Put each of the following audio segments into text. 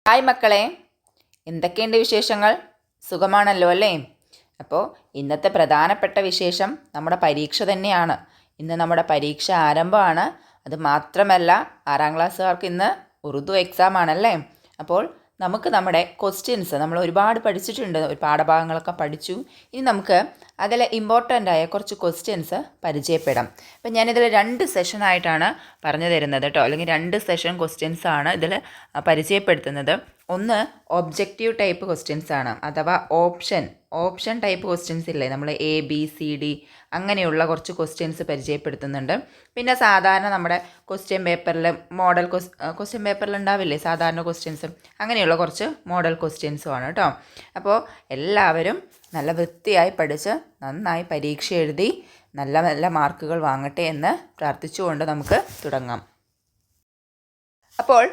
Hi മക്കളെ, എന്തൊക്കെയുണ്ട് വിശേഷങ്ങൾ? സുഖമാണല്ലോ അല്ലേ? അപ്പോൾ ഇന്നത്തെ പ്രധാനപ്പെട്ട വിശേഷം നമ്മുടെ പരീക്ഷ തന്നെയാണ്. ഇന്ന് നമ്മുടെ പരീക്ഷ ആരംഭമാണ്. അത് മാത്രമല്ല 6ാം ക്ലാസ്സുകാർക്ക് ഇന്ന് ഉറുദു എക്സാം ആണല്ലേ. അപ്പോൾ നമുക്ക് നമ്മുടെ ക്വസ്റ്റ്യൻസ് നമ്മൾ ഒരുപാട് പഠിച്ചിട്ടുണ്ട്, പാഠഭാഗങ്ങളൊക്കെ പഠിച്ചു. ഇനി നമുക്ക് അതിൽ ഇമ്പോർട്ടൻ്റ് ആയ കുറച്ച് ക്വസ്റ്റ്യൻസ് പരിചയപ്പെടാം. അപ്പം ഞാനിതിൽ 2 സെഷനായിട്ടാണ് പറഞ്ഞു തരുന്നത് കേട്ടോ, അല്ലെങ്കിൽ 2 സെഷൻ ക്വസ്റ്റ്യൻസ് ആണ് ഇതിൽ പരിചയപ്പെടുത്തുന്നത്. ഒന്ന് ഒബ്ജക്റ്റീവ് ടൈപ്പ് ക്വസ്റ്റ്യൻസ് ആണ്, അഥവാ ഓപ്ഷൻ ടൈപ്പ് ക്വസ്റ്റ്യൻസ് ഇല്ലേ, നമ്മൾ ABCD അങ്ങനെയുള്ള കുറച്ച് ക്വസ്റ്റ്യൻസ് പരിചയപ്പെടുത്തുന്നുണ്ട്. പിന്നെ സാധാരണ നമ്മുടെ ക്വസ്റ്റ്യൻ പേപ്പറിൽ മോഡൽ ക്വസ്റ്റ്യൻ പേപ്പറിൽ ഉണ്ടാവില്ലേ സാധാരണ ക്വസ്റ്റ്യൻസ്, അങ്ങനെയുള്ള കുറച്ച് മോഡൽ ക്വസ്റ്റ്യൻസും ആണ് കേട്ടോ. അപ്പോൾ എല്ലാവരും നല്ല വൃത്തിയായി പഠിച്ച് നന്നായി പരീക്ഷ എഴുതി നല്ല നല്ല മാർക്കുകൾ വാങ്ങട്ടെ എന്ന് പ്രാർത്ഥിച്ചുകൊണ്ട് നമുക്ക് തുടങ്ങാം. അപ്പോൾ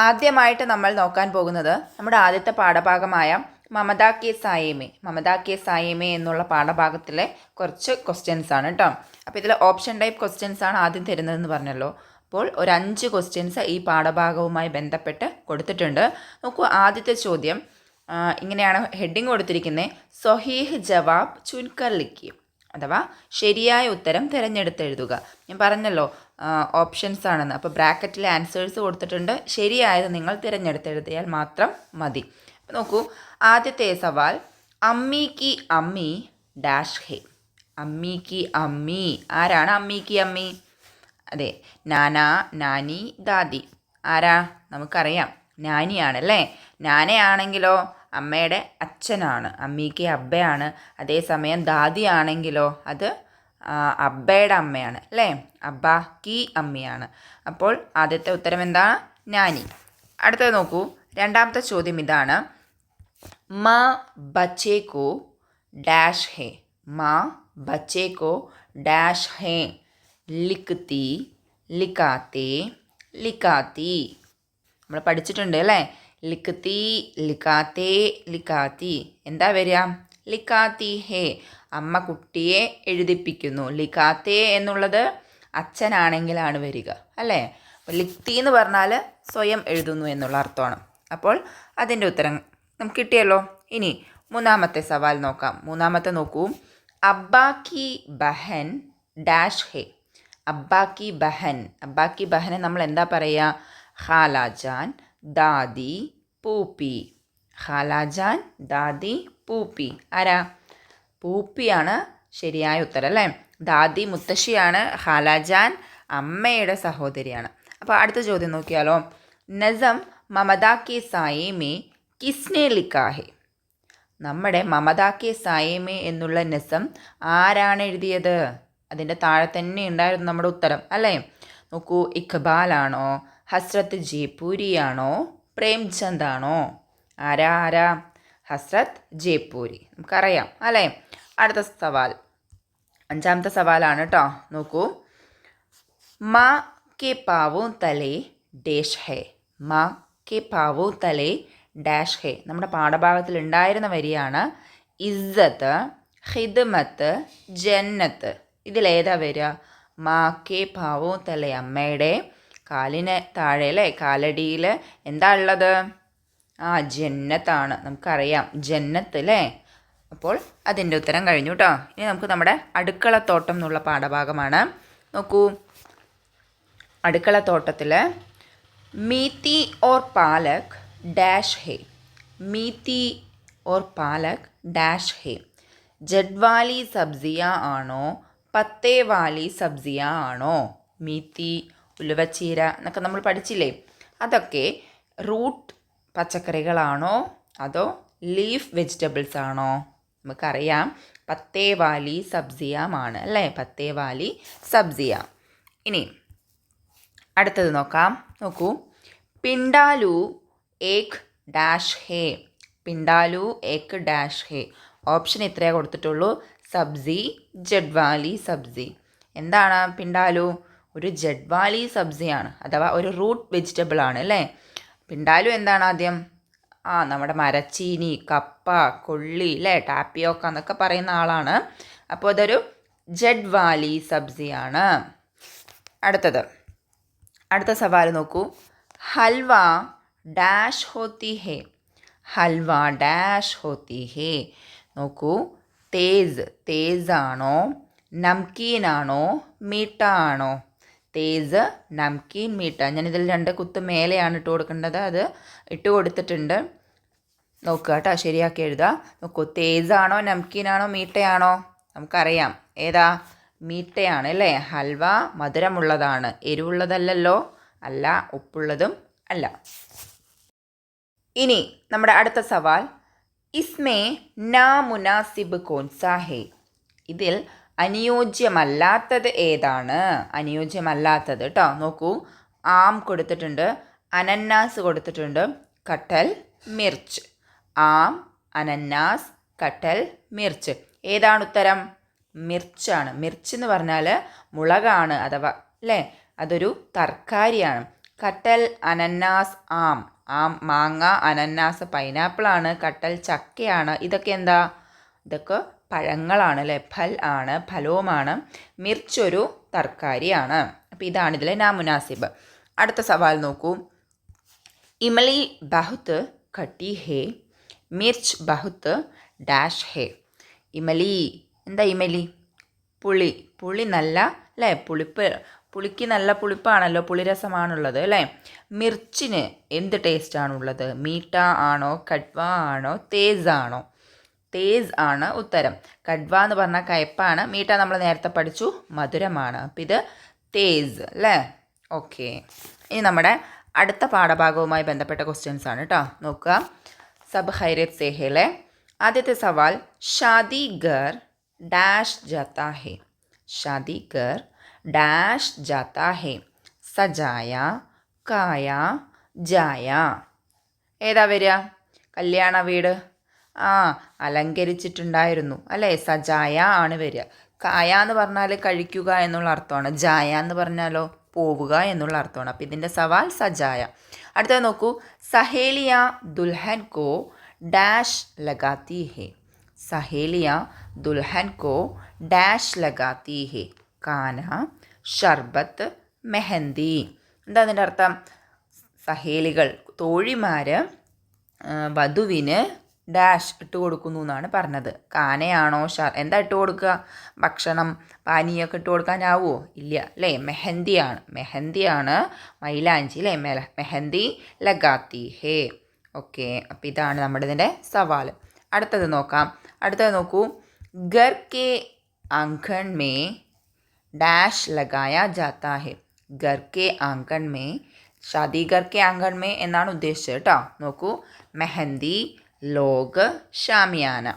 ആദ്യമായിട്ട് നമ്മൾ നോക്കാൻ പോകുന്നത് നമ്മുടെ ആദ്യത്തെ പാഠഭാഗമായ മമതാ കെ സായേമേ എന്നുള്ള പാഠഭാഗത്തിലെ കുറച്ച് ക്വസ്റ്റ്യൻസ് ആണ് കേട്ടോ. അപ്പോൾ ഇതിൽ ഓപ്ഷൻ ടൈപ്പ് ക്വസ്റ്റ്യൻസ് ആണ് ആദ്യം തരുന്നതെന്ന് പറഞ്ഞല്ലോ. അപ്പോൾ ഒരു 5 ക്വസ്റ്റ്യൻസ് ഈ പാഠഭാഗവുമായി ബന്ധപ്പെട്ട് കൊടുത്തിട്ടുണ്ട്. നോക്കൂ, ആദ്യത്തെ ചോദ്യം ഇങ്ങനെയാണ് ഹെഡിങ് കൊടുത്തിരിക്കുന്നത്: സൊഹീഹ് ജവാബ് ചുൻകർ ലിഖിയെ, അഥവാ ശരിയായ ഉത്തരം തിരഞ്ഞെടുത്തെഴുതുക. ഞാൻ പറഞ്ഞല്ലോ ഓപ്ഷൻസ് ആണെന്ന്. അപ്പോൾ ബ്രാക്കറ്റിലെ ആൻസേഴ്സ് കൊടുത്തിട്ടുണ്ട്, ശരിയായത് നിങ്ങൾ തിരഞ്ഞെടുത്തെഴുതിയാൽ മാത്രം മതി. നോക്കൂ, ആദ്യത്തെ സവാൽ: അമ്മി കി അമ്മി ഡാഷ് ഹേ. അമ്മി കി അമ്മി, ആരാണ് അമ്മി കി അമ്മി? അതെ, നാന, നാനി, ദാദി. ആരാ? നമുക്കറിയാം, നാനിയാണല്ലേ. നാനയാണെങ്കിലോ അമ്മയുടെ അച്ഛനാണ്, അമ്മിക്ക് അബ്ബയാണ്. അതേസമയം ദാദി ആണെങ്കിലോ അത് അബ്ബയുടെ അമ്മയാണ് അല്ലേ, അബ്ബ കി അമ്മയാണ്. അപ്പോൾ ആദ്യത്തെ ഉത്തരം എന്താണ്? നാനി. അടുത്തത് നോക്കൂ, രണ്ടാമത്തെ ചോദ്യം ഇതാണ്: മാ ബച്ചേ കോ ഡാഷ് ഹേ. മാ ബച്ചേ കോ ഡാഷ് ഹേ. ലിഖ്തി, ലിഖാത്തെ, ലിഖാത്തി. നമ്മൾ പഠിച്ചിട്ടുണ്ട് അല്ലേ. ലിഖ്തി, ലിഖാത്തെ, ലിഖാത്തി. എന്താ വരിക? ലിഖാത്തി ഹേ, അമ്മ കുട്ടിയെ എഴുതിപ്പിക്കുന്നു. ലിഖാത്തെ എന്നുള്ളത് അച്ഛനാണെങ്കിലാണ് വരിക അല്ലേ. അപ്പോൾ ലിഖ്തി എന്ന് പറഞ്ഞാൽ സ്വയം എഴുതുന്നു എന്നുള്ള അർത്ഥമാണ്. അപ്പോൾ അതിൻ്റെ ഉത്തരം നമുക്ക് കിട്ടിയല്ലോ. ഇനി മൂന്നാമത്തെ സവാൽ നോക്കാം. മൂന്നാമത്തെ നോക്കൂ: അബ്ബാക്കി ബഹൻ ഡാഷ് ഹേ. അബ്ബാക്കി ബഹൻ. അബ്ബാക്കി ബഹനെ നമ്മൾ എന്താ പറയുക? ഖാലാജാൻ, ദാദി, പൂപ്പി. ഖാലാജാൻ, ദാദി, പൂപ്പി. ആരാ? പൂപ്പിയാണ് ശരിയായ ഉത്തരം അല്ലേ. ദാദി മുത്തശ്ശിയാണ്, ഖാലാജാൻ അമ്മയുടെ സഹോദരിയാണ്. അപ്പോൾ അടുത്ത ചോദ്യം നോക്കിയാലോ: നസം മമതാ കെ സായേമേ കിസ്നെ ലിഖാ ഹേ. നമ്മുടെ മമതാ കെ സായേമേ എന്നുള്ള നസം ആരാണ് എഴുതിയത്? അതിൻ്റെ താഴെ തന്നെ ഉണ്ടായിരുന്നു നമ്മുടെ ഉത്തരം അല്ലേ. നോക്കൂ, ഇഖ്ബാലാണോ, ഹസ്രത്ത് ജയ്പൂരിയാണോ, പ്രേംചന്ദ് ആണോ? ആരാ? ഹസ്രത്ത് ജയ്പൂരി, നമുക്കറിയാം അല്ലേ. അടുത്ത സവാൽ, അഞ്ചാമത്തെ സവാലാണ് കേട്ടോ. നോക്കൂ, മാ കെ പാവോ തലേ ഡേഷ് ഹേ. മാ കെ പാവോ തലേ ഡാഷ് ഹേ. നമ്മുടെ പാഠഭാഗത്തിൽ ഉണ്ടായിരുന്ന വരിയാണ്. ഇസ്സത്ത്, ഖിദ്മത്ത്, ജന്നത്ത്. ഇതിലേതാ വരിക? മാ കെ പാവോ തലേ, അമ്മയുടെ കാലിന് താഴെ അല്ലേ, കാലടിയിൽ എന്താ ഉള്ളത്? ജന്നത്താണ്, നമുക്കറിയാം, ജന്നത്ത് അല്ലേ. അപ്പോൾ അതിൻ്റെ ഉത്തരം കഴിഞ്ഞു കേട്ടോ. ഇനി നമുക്ക് നമ്മുടെ അടുക്കളത്തോട്ടം എന്നുള്ള പാഠഭാഗമാണ്. നോക്കൂ, അടുക്കളത്തോട്ടത്തിൽ മീത്തി ഓർ പാലക് ഡാഷ് ഹേ. മീത്തി ഓർ പാലക് ഡാഷ് ഹേ. ജഡ്വാലി സബ്സിയ ആണോ, പത്തേവാലി സബ്സിയ ആണോ? മീത്തി, ഉലുവച്ചീര എന്നൊക്കെ നമ്മൾ പഠിച്ചില്ലേ. അതൊക്കെ റൂട്ട് പച്ചക്കറികളാണോ അതോ ലീഫ് വെജിറ്റബിൾസ് ആണോ? നമുക്കറിയാം പത്തേവാലി സബ്സിയാമാണ് അല്ലേ, പത്തേവാലി സബ്സിയ. ഇനി അടുത്തത് നോക്കാം. നോക്കൂ, പിണ്ടാലു ഏക് ഡാഷ് ഹേ. പിണ്ടാലു ഏക് ഡാഷ് ഹേ. ഓപ്ഷൻ ഇത്രയേ കൊടുത്തിട്ടുള്ളൂ: സബ്സി, ജഡ്വാലി സബ്സി. എന്താണ് പിണ്ടാലു? ഒരു ജഡ്വാലി സബ്സിയാണ്, അഥവാ ഒരു റൂട്ട് വെജിറ്റബിൾ ആണ് അല്ലേ. പിണ്ടാലു എന്താണ് ആദ്യം? നമ്മുടെ മരച്ചീനി, കപ്പ, കൊള്ളി അല്ലേ, ടാപ്പിയോക്ക എന്നൊക്കെ പറയുന്ന ആളാണ്. അപ്പോൾ അതൊരു ജഡ്വാലി സബ്സിയാണ്. അടുത്ത സവാൽ നോക്കൂ: ഹൽവ ഡാഷ് ഹോത്തി ഹേ. ഹൽവ ഡാഷ് ഹോത്തി ഹേ. നോക്കൂ, തേസ് ആണോ, നംകീനാണോ, മീട്ട ആണോ? തേസ്, നംകീൻ, മീട്ട. ഞാനിതിൽ 2 കുത്ത് മേലെയാണ് ഇട്ട് കൊടുക്കേണ്ടത്. അത് ഇട്ട് കൊടുത്തിട്ടുണ്ട്. നോക്കുക കേട്ടോ, ശരിയാക്കി എഴുതുക. നോക്കൂ, തേസാണോ, നംകീനാണോ, മീട്ടയാണോ? നമുക്കറിയാം ഏതാ, മീട്ടയാണ് അല്ലേ. ഹൽവ മധുരമുള്ളതാണ്, എരിവുള്ളതല്ലല്ലോ. അല്ല, ഉപ്പുള്ളതും അല്ല. ഇനി നമ്മുടെ അടുത്ത സവാൽ, ഇസ്മേ നാ മുനാസിബ് കോൺസാ ഹേ. ഇതിൽ അനുയോജ്യമല്ലാത്തത് ഏതാണ്? അനുയോജ്യമല്ലാത്തത് കേട്ടോ. നോക്കൂ, ആം കൊടുത്തിട്ടുണ്ട്, അനന്നാസ് കൊടുത്തിട്ടുണ്ട്, കട്ടൽ, മിർച്ച്. ആം, അനന്നാസ്, കട്ടൽ, മിർച്ച്. ഏതാണ് ഉത്തരം? മിർച്ചാണ്. മിർച്ച് എന്ന് പറഞ്ഞാൽ മുളകാണ്, അഥവാ അല്ലേ, അതൊരു തർക്കാരിയാണ്. കട്ടൽ, അനന്നാസ്, ആം. ആം മാങ്ങ, അനന്നാസ് പൈനാപ്പിളാണ്, കട്ടൽ ചക്കയാണ്. ഇതൊക്കെ എന്താ? ഇതൊക്കെ പഴങ്ങളാണ് അല്ലേ, ഫൽ ആണ്, ഫലവുമാണ്. മിർച്ച് ഒരു തർക്കാരിയാണ്. അപ്പോൾ ഇതാണ് ഇതിലെ നാമുനാസിബ്. അടുത്ത സവാൽ നോക്കൂ, ഇമലി ബഹുത്ത് ഖട്ടി ഹേ, മിർച്ച് ബഹുത്ത് ഡാഷ് ഹേ. ഇമലി, എന്താ ഇമലി? പുളി നല്ല അല്ലേ, പുളിക്ക് നല്ല പുളിപ്പാണല്ലോ, പുളിരസമാണുള്ളത് അല്ലേ. മിർച്ചിന് എന്ത് ടേസ്റ്റാണുള്ളത്? മീട്ട ആണോ, കഡ്വ ആണോ, തേസ് ആണോ? തേസ് ആണ് ഉത്തരം. കഡ്വ എന്ന് പറഞ്ഞാൽ കയ്പ്പാണ്, മീട്ട നമ്മൾ നേരത്തെ പഠിച്ചു മധുരമാണ്. അപ്പം ഇത് തേസ് അല്ലേ. ഓക്കെ, ഇനി നമ്മുടെ അടുത്ത പാഠഭാഗവുമായി ബന്ധപ്പെട്ട ക്വസ്റ്റ്യൻസ് ആണ് കേട്ടോ. നോക്കുക, സബ് ഖൈറിയത്ത് സേ ഹേലെ. ആദ്യത്തെ സവാൽ, ഷാദി ഗർ ഡാഷ് ജാത്താ ഹേ. ഷാദി ഗർ ഡാഷ് ജാത്താ ഹേ. സജായ, കായ, ജായ. ഏതാ വരിക? കല്യാണ വീട്. അലങ്കരിച്ചിട്ടുണ്ടായിരുന്നു അല്ലേ, സജായ ആണ് വരിക. കായ എന്ന് പറഞ്ഞാൽ കഴിക്കുക എന്നുള്ള അർത്ഥമാണ്. ജായ എന്ന് പറഞ്ഞാലോ പോവുക എന്നുള്ള അർത്ഥമാണ്. അപ്പോൾ ഇതിൻ്റെ സവാൽ സജായ. അടുത്തത് നോക്കൂ, സഹേലിയ ദുൽഹൻ കോ ഡാഷ് ലഗാത്തി ഹേ. സഹേലിയ ദുൽഹൻ കോ ഡാഷ് ലഗാത്തി ഹേ. കാന, ഷർബത്ത്, മെഹന്തി. എന്താ അതിൻ്റെ അർത്ഥം? സഹേലികൾ, തോഴിമാർ വധുവിന് ഡാഷ് ഇട്ട് കൊടുക്കുന്നു എന്നാണ് പറഞ്ഞത്. കാനയാണോ, എന്താ ഇട്ട് കൊടുക്കുക? ഭക്ഷണം, പാനീയമൊക്കെ ഇട്ട് കൊടുക്കാനാവോ? ഇല്ല അല്ലേ. മെഹന്തിയാണ് മൈലാഞ്ചി അല്ലേ. മെഹന്തി ലഗാത്തി ഹേ. ഓക്കെ, അപ്പോൾ ഇതാണ് നമ്മുടെ ഇതിൻ്റെ സവാൽ. അടുത്തത് നോക്കൂ, ഗർ കെ ആംഗൺ മേ ഡാഷ് ലഗായ ജാത്താ ഹേ. ഗർ K ആംഗൺ may, Shaadi ഗർ K ആംഗൺ may എന്നാണ് ഉദ്ദേശിച്ചത് കേട്ടോ. നോക്കൂ, മെഹന്തി, ലോഗ്, ഷാമിയാന.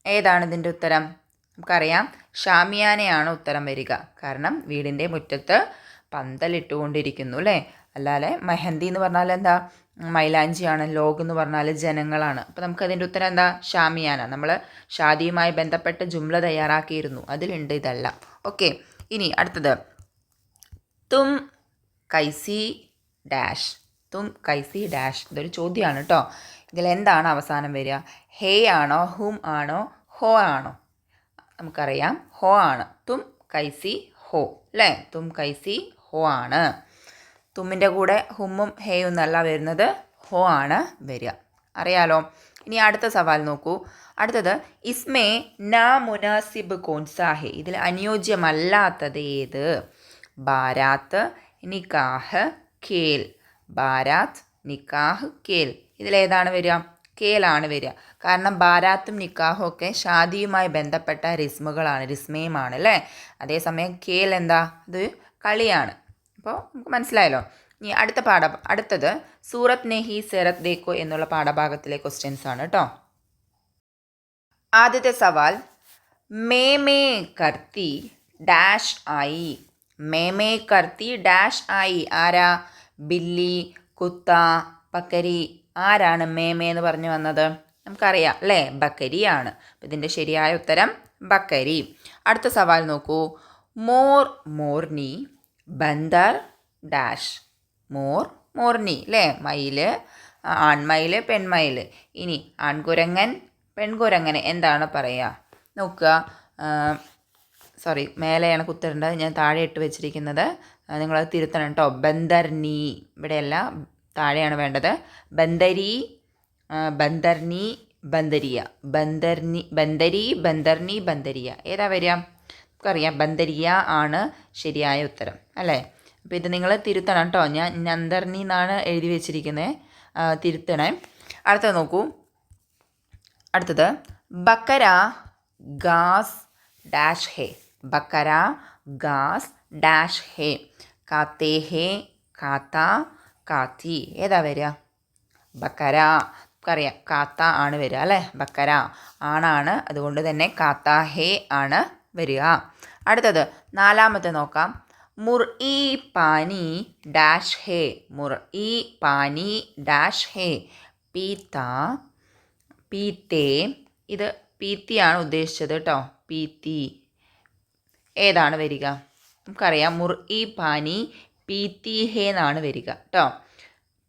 ഏതാണ് ഇതിൻ്റെ ഉത്തരം? നമുക്കറിയാം ഷാമിയാനയാണ് ഉത്തരം വരിക. കാരണം വീടിൻ്റെ മുറ്റത്ത് പന്തലിട്ടുകൊണ്ടിരിക്കുന്നു അല്ലേ. അല്ലാതെ മെഹന്തി എന്ന് പറഞ്ഞാൽ എന്താ? മൈലാഞ്ചിയാണ്. ലോഗ് എന്ന് പറഞ്ഞാൽ ജനങ്ങളാണ്. അപ്പോൾ നമുക്കതിൻ്റെ ഉത്തരം എന്താ? ഷാമിയാന. നമ്മൾ ഷാദിയുമായി ബന്ധപ്പെട്ട് ജുംല തയ്യാറാക്കിയിരുന്നു, അതിലുണ്ട് ഇതെല്ലാം. ഓക്കെ, ഇനി അടുത്തത്, തും കൈസി ഡാഷ്. തും കൈസി ഡാഷ്. ഇതൊരു ചോദ്യമാണ് കേട്ടോ. ഇതിലെന്താണ് അവസാനം വരിക? ഹേ ആണോ, ഹും ആണോ, ഹോ ആണോ? നമുക്കറിയാം ഹോ ആണ്. തും കൈസി ഹോ അല്ലേ. തും കൈസി ഹോ ആണ്. തുമ്മിൻ്റെ കൂടെ ഹുമ്മും ഹേയും എന്നല്ല വരുന്നത്, ഹോ ആണ് വരിക. അറിയാലോ. ഇനി അടുത്ത സവാൽ നോക്കൂ. അടുത്തത്, ഇസ്മേ നാ മുനാസിബ് കോൺസാ ഹേ. ഇതിൽ അനുയോജ്യമല്ലാത്തത് ഏത്? ബാരാത്ത്, നിക്കാഹ്, കേൽ. ബാരാത്ത്, നിക്കാഹ്, കേൽ. ഇതിലേതാണ് വരിക? കേലാണ് വരിക. കാരണം ബാരാത്തും നിക്കാഹും ഒക്കെ ഷാദിയുമായി ബന്ധപ്പെട്ട റിസ്മയുമാണ് അല്ലേ. അതേസമയം കേൽ എന്താ? അത് കളിയാണ്. അപ്പോൾ നമുക്ക് മനസ്സിലായല്ലോ. ഇനി അടുത്തത് സൂറത്ത് നെഹി സെറത്ത് ദേക്കോ എന്നുള്ള പാഠഭാഗത്തിലെ ക്വസ്റ്റ്യൻസ് ആണ് കേട്ടോ. ആദ്യത്തെ സവാൽ, മേ കർത്തി ഡാഷ് ആയി. മേ കർത്തി ഡാഷ് ആയി. ആരാ? ബില്ലി, കുത്ത, ബക്കരി. ആരാണ് മേ എന്ന് പറഞ്ഞു വന്നത്? നമുക്കറിയാം അല്ലേ, ബക്കരിയാണ്. ഇതിൻ്റെ ശരിയായ ഉത്തരം ബക്കരി. അടുത്ത സവാൽ നോക്കൂ, മോർ മോർനി ബന്ദർ ഡാഷ്. മോർനി അല്ലേ, മയില്, ആൺമയിൽ, പെൺമയിൽ. ഇനി ആൺകുരങ്ങൻ, പെൺകുരങ്ങനെ എന്താണ് പറയുക? നോക്കുക, മേലെയാണ് കുത്തിടേണ്ടത്, ഞാൻ താഴെ ഇട്ട് വെച്ചിരിക്കുന്നത്, നിങ്ങളത് തിരുത്തണം കേട്ടോ. ബന്ദർനി, ഇവിടെയല്ല താഴെയാണ് വേണ്ടത്. ബന്ദരി, ബന്ദർനി, ബന്ദരിയ. ബന്ദരി, ബന്ദർനി, ബന്ദരിയ. ഏതാ വരിക? നമുക്കറിയാം ബന്ദരിയ ആണ് ശരിയായ ഉത്തരം അല്ലേ. അപ്പോൾ ഇത് നിങ്ങൾ തിരുത്തണം കേട്ടോ. ഞാൻ നന്ദർനി എന്നാണ് എഴുതി വെച്ചിരിക്കുന്നത്, തിരുത്തണേ. അടുത്തത് നോക്കൂ. അടുത്തത് ബക്കര ഗാസ് ഡാഷ് ഹേ. ബക്കര ഗാസ് ഡാഷ് ഹേ. കാത്തേ ഹേ, കാത്ത, കാത്തി. ഏതാ വരിക? ബക്കര. നമുക്കറിയാം കാത്ത ആണ് വരിക അല്ലേ. ബക്കര ആണാണ്, അതുകൊണ്ട് തന്നെ കാത്ത ഹേ ആണ് വരിക. അടുത്തത് നാലാമത്തെ നോക്കാം. മുർ ഇ പാനി ഡാഷ് ഹേ. മുർ ഇ പാനി ഡാഷ് ഹേ. പീത്ത, പീത്തേ. ഇത് പീത്തിയാണ് ഉദ്ദേശിച്ചത് കേട്ടോ. പീത്തി. ഏതാണ് വരിക? നമുക്കറിയാം മുർ ഇ പാനി പീത്തി ഹേ എന്നാണ് വരിക കേട്ടോ.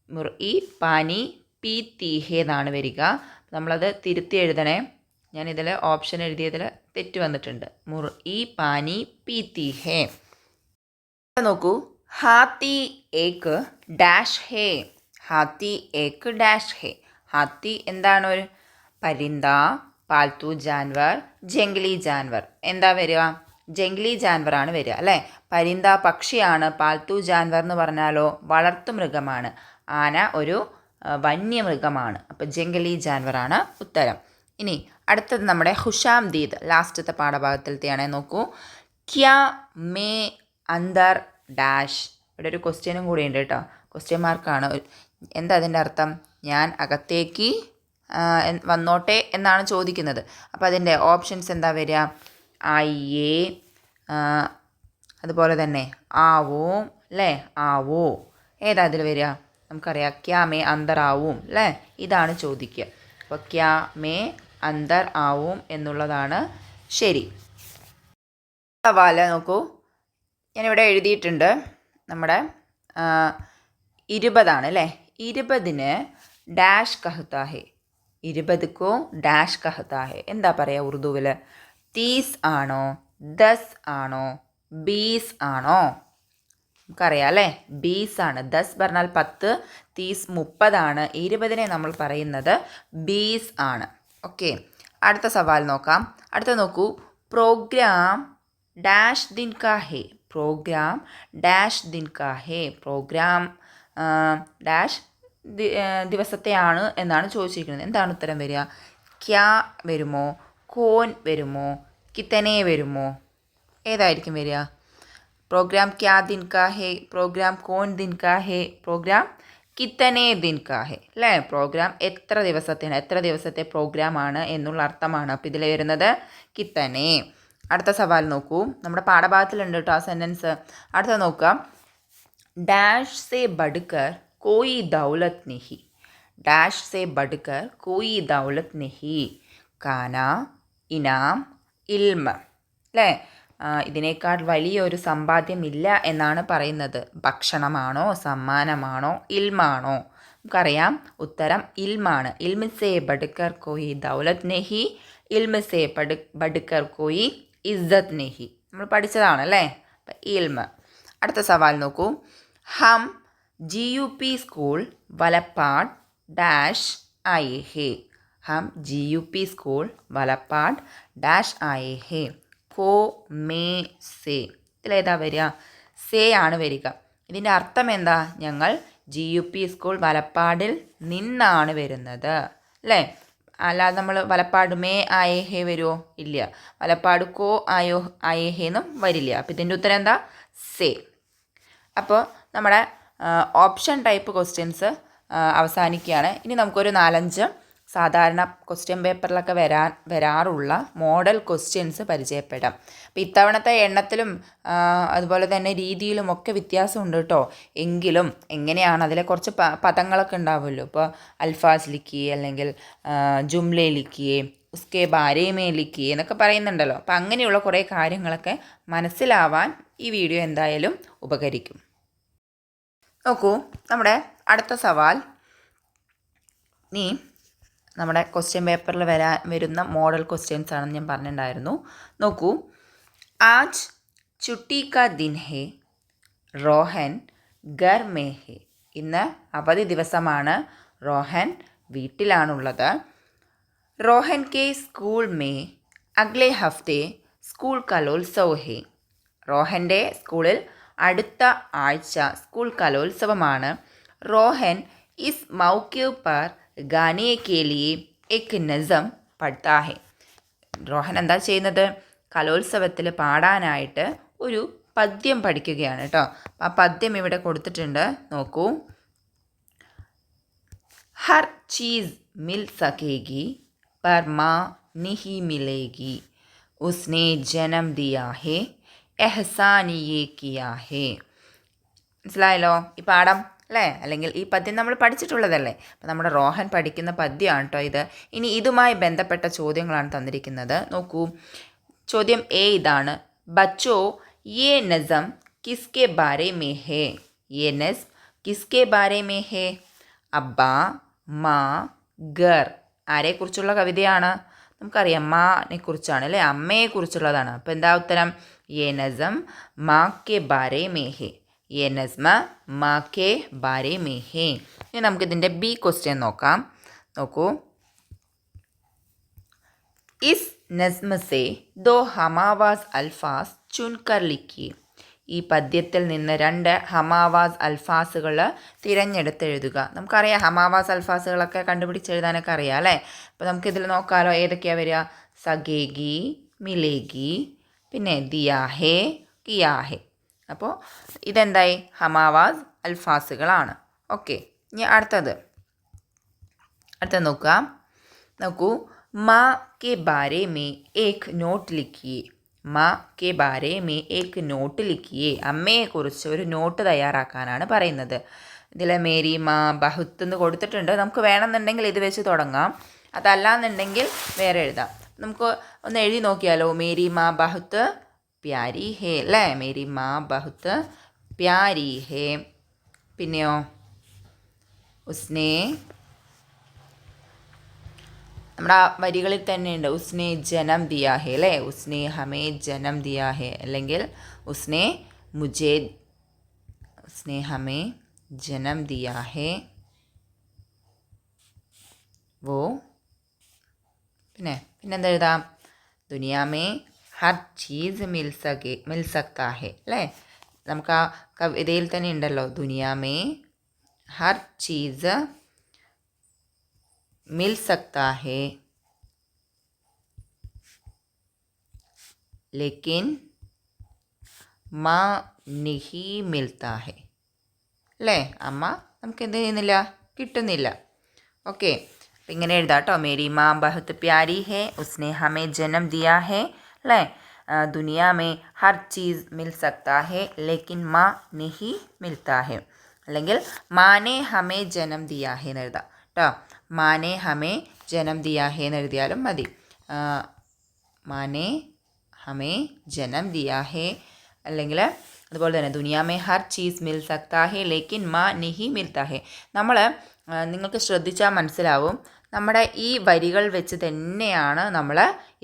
മുർ ഇ പാനി പീത്തി ഹേ എന്നാണ് വരിക. നമ്മളത് തിരുത്തി എഴുതണേ. ഞാനിതിൽ ഓപ്ഷൻ എഴുതിയതിൽ തെറ്റ് വന്നിട്ടുണ്ട്. മുർ ഇ പാനി പീത്തി ഹേ. നോക്കൂ. ഹാത്തി ഏക്ക് ഡാഷ് ഹേ. ഹാത്തി ഏക്ക് ഡാഷ് ഹേ. ഹാത്തി എന്താണ്? ഒരു പരിന്ത, പാൽത്തു ജാൻവർ, ജംഗ്ലി ജാൻവർ. എന്താ വരിക? ജംഗ്ലി ജാൻവറാണ് വരിക അല്ലേ. പരിന്ത പക്ഷിയാണ്. പാൽത്തു ജാൻവർ എന്ന് പറഞ്ഞാലോ വളർത്തു മൃഗമാണ്. ആന ഒരു വന്യമൃഗമാണ്. അപ്പോൾ ജംഗ്ലി ജാൻവറാണ് ഉത്തരം. ഇനി അടുത്തത് നമ്മുടെ ഹുഷാം ദീദ്, ലാസ്റ്റത്തെ പാഠഭാഗത്തിലത്തെയാണ്. നോക്കൂ. ക്യാ മേ അന്തർ ഡാഷ്. ഇവിടെ ഒരു ക്വസ്റ്റ്യനും കൂടി ഉണ്ട് കേട്ടോ. ക്വസ്റ്റ്യൻ മാർക്കാണ്. എന്താ അതിൻ്റെ അർത്ഥം? ഞാൻ അകത്തേക്ക് വന്നോട്ടെ എന്നാണ് ചോദിക്കുന്നത്. അപ്പോൾ അതിൻ്റെ ഓപ്ഷൻസ് എന്താ വരിക? ആയിയേ, അതുപോലെ തന്നെ ആവോ അല്ലേ. ആവോ ഏതാ അതിൽ വരിക? നമുക്കറിയാം ക്യാ മേ അന്തർ ആവും അല്ലേ. ഇതാണ് ചോദിക്കുക. അപ്പോൾ ക്യാ മേ അന്തർ ആവും എന്നുള്ളതാണ് ശരി. സവാല് നോക്കൂ. ഞാനിവിടെ എഴുതിയിട്ടുണ്ട്. നമ്മുടെ 20 അല്ലേ. 20 ഡാഷ് കഹ്താ ഹേ. 20 ഡാഷ് കഹ്താ ഹേ. എന്താ പറയുക ഉറുദുവിൽ? 30 ആണോ, 10 ആണോ, 20 ആണോ? നമുക്കറിയാം അല്ലേ. 20 ആണ്. 10 പറഞ്ഞാൽ 10, 30 30 20 നമ്മൾ പറയുന്നത് 20 ആണ്. ഓക്കെ. അടുത്ത സവാൽ നോക്കാം. അടുത്ത നോക്കൂ. പ്രോഗ്രാം ഡാഷ് ദിൻ കാ ഹേ. പ്രോഗ്രാം ഡാഷ് ദിൻ കാ ഹേ. പ്രോഗ്രാം ഡാഷ് ദിവസത്തെയാണ് എന്നാണ് ചോദിച്ചിരിക്കുന്നത്. എന്താണ് ഉത്തരം വരിക? ക്യാ വരുമോ, കോൻ വരുമോ, കിത്തനെ വരുമോ? ഏതായിരിക്കും വരിക? പ്രോഗ്രാം ക്യാ ദിൻ കാ ഹേ, പ്രോഗ്രാം കോൻ ദിൻ കാ ഹേ, പ്രോഗ്രാം കിത്തനെ ദിൻ കാ ഹേ അല്ലേ. പ്രോഗ്രാം എത്ര ദിവസത്തെ പ്രോഗ്രാമാണ് എന്നുള്ള അർത്ഥമാണ്. അപ്പോൾ ഇതിൽ വരുന്നത് കിത്തനെ. അടുത്ത സവാൽ നോക്കൂ. നമ്മുടെ പാഠഭാഗത്തിലുണ്ട് കേട്ടോ ആ സെൻറ്റൻസ്. അടുത്ത നോക്കാം. ഡാഷ് സെ ബഡ്കർ കോയി ദൗലത്ത് നെഹി. ഡാഷ് സെ ബഡ്കർ കോയി ദൗലത്ത് നെഹി. കാന, ഇനാം, ഇൽമ അല്ലേ. ഇതിനേക്കാൾ വലിയൊരു സമ്പാദ്യമില്ല എന്നാണ് പറയുന്നത്. ഭക്ഷണമാണോ, സമ്മാനമാണോ, ഇൽമാണോ? നമുക്കറിയാം ഉത്തരം ഇൽമാണ്. ഇൽമ സെ ബഡ്കർ കോയി ദൗലത്ത് നെഹി, ഇൽമ സെ ബഡ്കർ കോയി ഇസ്സത്ത് നെഹി. നമ്മൾ പഠിച്ചതാണല്ലേ. അപ്പം ഇൽമ. അടുത്ത സവാൽ നോക്കൂ. ഹം GUP സ്കൂൾ വലപ്പാട് ഡാഷ് ആയേ ഹേ. हम GUP സ്കൂൾ വലപ്പാട് ഡാഷ് ആയേ ഹേ. കോ മേ സേ. ഇതിലേതാ വരിക? സേ ആണ് വരിക. ഇതിൻ്റെ അർത്ഥം എന്താ? ഞങ്ങൾ GUP സ്കൂൾ വലപ്പാടിൽ നിന്നാണ് വരുന്നത് അല്ലേ. അല്ലാതെ നമ്മൾ വലപ്പാട് മേ ആയേ ഹേ വരുമോ? ഇല്ല. വലപ്പാട് കോ ആയേ ഹേ എന്നും വരില്ല. അപ്പോൾ ഇതിൻ്റെ ഉത്തരം എന്താ? സേ. അപ്പോൾ നമ്മുടെ ഓപ്ഷൻ ടൈപ്പ് ക്വസ്റ്റ്യൻസ് അവസാനിക്കുകയാണ്. ഇനി നമുക്കൊരു 4-5 സാധാരണ ക്വസ്റ്റ്യൻ പേപ്പറിലൊക്കെ വരാറുള്ള മോഡൽ ക്വസ്റ്റ്യൻസ് പരിചയപ്പെടാം. അപ്പോൾ ഇത്തവണത്തെ എണ്ണത്തിലും അതുപോലെ തന്നെ രീതിയിലുമൊക്കെ വ്യത്യാസമുണ്ട് കേട്ടോ. എങ്കിലും എങ്ങനെയാണ് അതിലെ കുറച്ച് പദങ്ങളൊക്കെ ഉണ്ടാവുമല്ലോ. ഇപ്പോൾ അൽഫാസ് ലിഖിയെ അല്ലെങ്കിൽ ജുംലെ ലിഖിയെ, ഉസ്കെ ബാരേ മേ ലിഖിയെ എന്നൊക്കെ പറയുന്നുണ്ടല്ലോ. അപ്പോൾ അങ്ങനെയുള്ള കുറേ കാര്യങ്ങളൊക്കെ മനസ്സിലാവാൻ ഈ വീഡിയോ എന്തായാലും ഉപകരിക്കും. നോക്കൂ. നമ്മുടെ അടുത്ത സവാൽ നീ നമ്മുടെ ക്വസ്റ്റ്യൻ പേപ്പറിൽ വരുന്ന മോഡൽ ക്വസ്റ്റ്യൻസ് ആണെന്ന് ഞാൻ പറഞ്ഞിട്ടുണ്ടായിരുന്നു. നോക്കൂ. ആജ് ചുട്ടി കാ ദിൻ ഹേ, റോഹൻ ഘർ മേ ഹേ. ഇന്ന് അവധി ദിവസമാണ്. റോഹൻ വീട്ടിലാണുള്ളത്. റോഹൻ കെ സ്കൂൾ മേ അഗ്ലേ ഹഫ്തെ സ്കൂൾ കലോത്സവ് ഹേ. റോഹൻ്റെ സ്കൂളിൽ അടുത്ത ആഴ്ച സ്കൂൾ കലോത്സവമാണ്. റോഹൻ ഇസ് മൗക്കെ പർ ഗാനെ കെ ലിയെ എക് നസം പഠ്താ ഹെ. റോഹൻ എന്താ ചെയ്യുന്നത്? കലോത്സവത്തിൽ പാടാനായിട്ട് ഒരു പദ്യം പഠിക്കുകയാണ് കേട്ടോ. ആ പദ്യം ഇവിടെ കൊടുത്തിട്ടുണ്ട്, നോക്കൂ. ഹർ ചീസ് മിൽ സകേഗി पर माँ नहीं मिलेगी, उसने जन्म दिया है एहसान ये किया है. മനസ്സിലായല്ലോ ഈ പാഠം അല്ലേ? അല്ലെങ്കിൽ ഈ പദ്യം നമ്മൾ പഠിച്ചിട്ടുള്ളതല്ലേ? അപ്പം നമ്മുടെ റോഹൻ പഠിക്കുന്ന പദ്യമാണ് കേട്ടോ ഇത്. ഇനി ഇതുമായി ബന്ധപ്പെട്ട ചോദ്യങ്ങളാണ് തന്നിരിക്കുന്നത്. നോക്കൂ, ചോദ്യം എ ഇതാണ്. ബച്ചോ യേ നസം കിസ്കെ ബാരെ മേ ഹേ? യേ നസ് കിസ്കെ ബാരെ മേ ഹേ? അബ്ബ, മാ, ഗർ. ആരെക്കുറിച്ചുള്ള കവിതയാണ്? നമുക്കറിയാം മാനെ കുറിച്ചാണ് അല്ലേ, അമ്മയെക്കുറിച്ചുള്ളതാണ്. അപ്പോൾ എന്താ ഉത്തരം? യേ നസം മാ കെ ബാരെ മേ ഹേ. യേ നസ്മ മാ കെ ബാരെ മേ ഹേ. ഇനി നമുക്കിതിൻ്റെ ബി ക്വസ്റ്റ്യൻ നോക്കാം. നോക്കൂ. ഇസ് നസ്മ സെ ദോ ഹമാവാസ് അൽഫാസ് ചുൻകർ ലിഖിയെ. ഈ പദ്യത്തിൽ നിന്ന് 2 ഹമാവാസ് അൽഫാസുകൾ തിരഞ്ഞെടുത്തെഴുതുക. നമുക്കറിയാം ഹമാവാസ് അൽഫാസുകളൊക്കെ കണ്ടുപിടിച്ചെഴുതാനൊക്കെ അറിയാം അല്ലേ? അപ്പോൾ നമുക്കിതിൽ നോക്കാമല്ലോ ഏതൊക്കെയാണ് വരിക. സഗേഗി, മിലേഗി, പിന്നെ ദിയാഹേ, കിയാഹേ. അപ്പോൾ ഇതെന്തായി? ഹമാവാസ് അൽഫാസുകളാണ്. ഓക്കെ, ഇനി അടുത്തത് നോക്കൂ. മാ K Bare may Ek not ലിഖിയെ. മാ K Bare may Ek not ലിഖിയെ. അമ്മയെക്കുറിച്ച് ഒരു നോട്ട് തയ്യാറാക്കാനാണ് പറയുന്നത്. ഇതിൽ മേരി മാ ബഹുത്ത് എന്ന് കൊടുത്തിട്ടുണ്ട്. നമുക്ക് വേണമെന്നുണ്ടെങ്കിൽ ഇത് വെച്ച് തുടങ്ങാം, അതല്ലാന്നുണ്ടെങ്കിൽ വേറെ എഴുതാം. നമുക്ക് ഒന്ന് എഴുതി നോക്കിയാലോ. മേരി മാ ബഹുത്ത് പ്യാരി ഹേ അല്ലേ? മേരി മാ ബഹുത്ത് പ്യാരി ഹേ. പിന്നെയോ ഉസ്നെ, നമ്മുടെ ആ വരികളിൽ തന്നെയുണ്ട് ഉസ്നെ ജനം ദിയാ ഹേ അല്ലേ? ഉസ്നെ ഹമേ ജനം ദിയാ ഹേ, അല്ലെങ്കിൽ ഉസ്നെ ഹമേ ജനം ദിയാ ഹേ വോ. പിന്നെന്താ എഴുതാം? Duniya may Har cheese mill സക്താ ഹേ അല്ലേ? നമുക്ക് ആ കവിതയിൽ തന്നെ ഉണ്ടല്ലോ, ദുനിയാ മേ ഹർ ചീസ് मिल सकता है लेकिन माँ नहीं मिलता है അല്ലേ? അമ്മ നമുക്ക് എന്ത് ചെയ്യുന്നില്ല, കിട്ടുന്നില്ല. ഓക്കെ, അപ്പം ഇങ്ങനെ എഴുതാം കേട്ടോ. മേരി മാ ബഹുത്ത് പ്യാരി ഹേ, ഉസ്നെ ഹമേ ജനം ദിയാ ഹേ അല്ലേ? Duniya may Har cheese mill സക്താ ഹേ ലേക്കിൻ മാ നഹി മിൽത്താ ഹേ, അല്ലെങ്കിൽ മാനെ ഹമേ ജനം ദിയാ ഹേ എന്ന് എഴുതാം കേട്ടോ. മാനെ ഹമേ ജനം ദിയാ ഹേ എന്ന് എഴുതിയാലും മതി. മാനെ ഹമേ ജനം ദിയാ ഹേ, അല്ലെങ്കിൽ അതുപോലെ തന്നെ Duniya may Har cheese mill സക്താ ഹേ ലേക്കിൻ മാ നഹി മിൽത്താ ഹേ. നിങ്ങൾക്ക് ശ്രദ്ധിച്ചാൽ മനസ്സിലാവും, നമ്മുടെ ഈ വരികൾ വെച്ച് തന്നെയാണ് നമ്മൾ